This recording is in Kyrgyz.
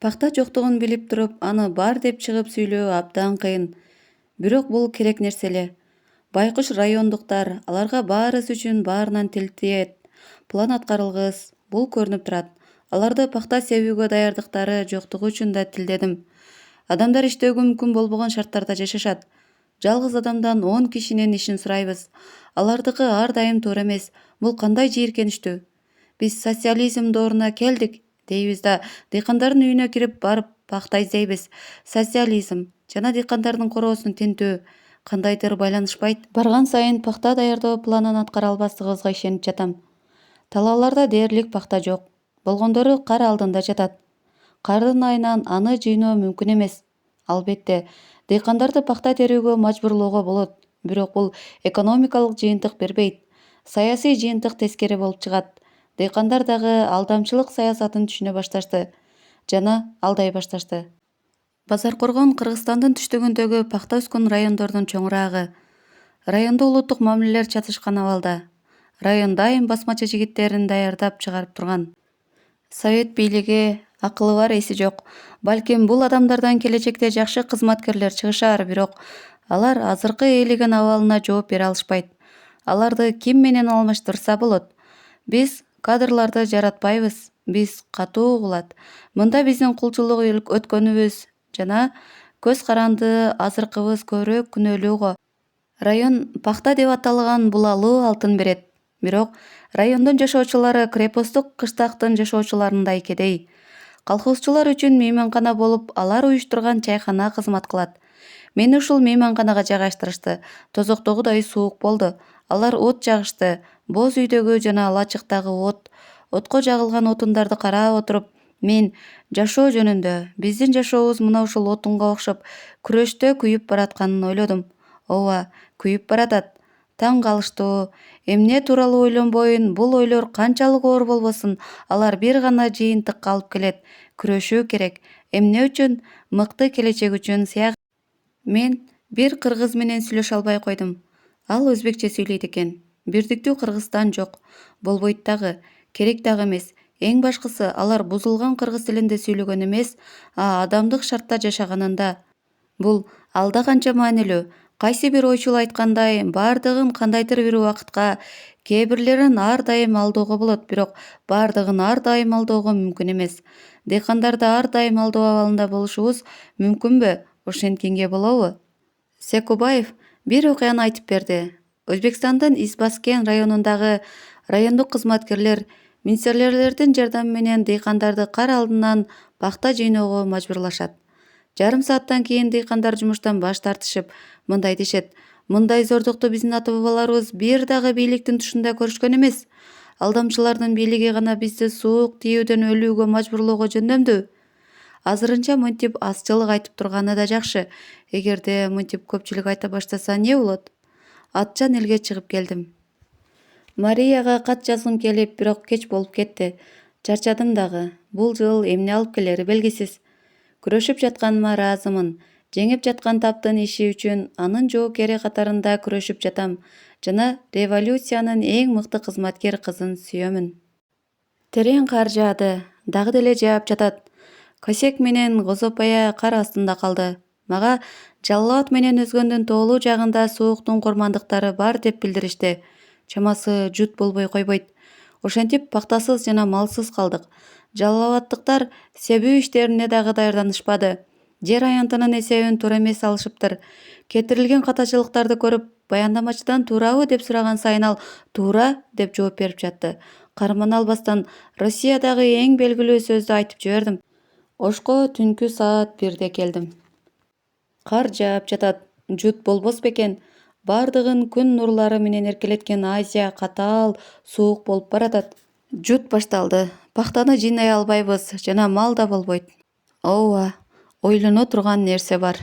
Пакта жоктугун билип туруп, аны бар деп чыгып сүйлөө абдан кыйын. Бирок бул керек нерсе эле. Байкуш райондуктар, аларга баарыбыз үчүн баарынан тил тиет. План аткарылгыс, бул көрүнүп турат. Аларды пакта себүүгө даярдыктары жоктугу үчүн да тилдедим. Адамдар иштөөгө мүмкүн болбогон шарттарда жашашат. Жалгыз адамдан 10 кишинин ишин сурайбыз. Алардыкы ар дайым туура эмес. Бул кандай жийиркеничтүү? Биз социализм дооруна келдик дейбиз да, дыйкандардын үйүнө кирип барып пакта издейбиз. Социализм жана дыйкандардын короосун тинтүү кандайдыр байланышпайт. Барган сайын пакта даярдоо планын аткара албастыгыбызга ишенип жатам. Талааларда дээрлик пакта жок. Болгондору кар алдында жатат. Кардын айынан аны жыйноо мүмкүн эмес. Албетте, дыйкандарды пакта терүүгө мажбурлоого болот, бирок бул экономикалык жыйынтык бербейт. Саясий жыйынтык тескери болуп чыгат. Дыйкандар дагы алдамчылык саясатын түшүнө башташты жана алдай башташты. Базаркоргон Кыргызстандын түштүгүндөгү пакта өскөн райондордун чоңураагы. Райондо улуттук мамилелер чатышкан абалда. Район дайым басмачы жигиттерин даярдап чыгарып турган. Совет бийлиги акылы бар эси жок. Балким бул адамдардан келечекте жакшы кызматкерлер чыгышар, бирок алар азыркы ээлеген абалына жооп бере алышпайт. Аларды ким менен алмаштырса болот? Биз кадрларды жаратпайбыз, биз катуу угулат. Мында биздин кулчулук өткөнүбүз жана көз каранды азыркыбыз көбүрөөк күнөөлүү го. Район пакта деп аталган булалуу алтын берет. Бирок райондун жашоочулары крепосттук кыштактын жашоочуларындай кедей. Колхозчулар үчүн мейманкана болуп, алар уюштурган чайхана кызмат кылат. Мени ушул мейманканага жайгаштырышты. Тозоктогудай суук болду. Алар от жагышты. Боз үйдөгү жана лачыктагы отко жагылган отундарды карап отуруп, мен жашоо жөнүндө, биздин жашообуз мына ушул отунга окшоп күрөштө күйүп баратканын ойлодум. Ооба, күйүп баратат. Таң калыштуу. Эмне тууралуу ойлонбойн, бул ойлор канчалык оор болбосун, алар бир гана жыйынтыкка алып келет. Күрөшүү керек. Эмне үчүн? Мыкты келечек үчүн сыяк. Мен бир кыргыз менен сүйлөшө албай койдум. Ал өзбекче сүйлөйт экен. Бирдиктүү Кыргызстан жок. Болбойт дагы. Керек дагы эмес. Эң башкысы, алар бузулган кыргыз тилинде сүйлөгөн эмес, адамдык шартта жашаганында. Бул алда канча маанилүү. Кайсы бир ойчул айткандай, бардыгын кандайдыр бир убакытка, кээ бирлерин ар дайым алдоого болот, бирок бардыгын ар дайым алдоого мүмкүн эмес. Дыйкандарды ар дайым алдоо абалында болушубуз мүмкүнбү? Ошенткенге болобу? Секубаев бир окуяны айтып берди. Өзбекстандын Избаскен районундагы райондук кызматкерлер милиционерлердин жардамы менен дыйкандарды кар алдынан пакта жыйноого мажбурлашат. Жарым сааттан кийин дыйкандар жумуштан баш тартышып, мындай дешет: мындай зордукту биздин ата-бабаларыбыз бир дагы бийликтин тушунда көрүшкөн эмес. Алдамчылардын бийлиги гана бизди суук тийүүдөн өлүүгө мажбурлоого жөндөмдү. Азырынча мынтип азчылык айтып турганы да жакшы. Эгерде мынтип көпчүлүк айта баштаса эмне болот? Атчан элге чыгып келдим. Марияга кат жазгым келип, бирок кеч болуп кетти. Чарчадым дагы. Бул жыл эмне алып келери белгисиз. Күрөшүп жатканыма ыраазымын. Жеңип жаткан таптын иши үчүн анын жоокери катарында күрөшүп жатам жана революциянын эң мыкты кызматкер кызын сүйөмүн. Терең кар жаады. Дагы деле жаап жатат. Косек менен Козопая кар астында калды. Мага Жалал Абад менен Өзгөндүн тоолуу жагында сууктун курмандыктары бар деп билдиришти. Чамасы жут болбой койбойт. Ошентип пактасыз жана малсыз калдык. Жалал Абадтыктар себүү иштерине дагы даярданышпады. Жер аянтынын эсебин туура эмес алышыптыр. Кетирилген катачылыктарды көрүп, баяндамачыдан туурабы деп сураган сайын ал туура деп жооп берип жатты. Кармана албастан Россиядагы эң белгилүү сөздү айтып жибердим. Ошко түнкү саат 1-де келдим. Кар жаап жатат. Жут болбос бекен. Бардыгын күн нурлары менен эркелеткен Азия катаал, суук болуп баратат. Жут башталды. Пактаны жыйнай албайбыз жана мал да болбойт. Ооба, ойлоно турган нерсе бар.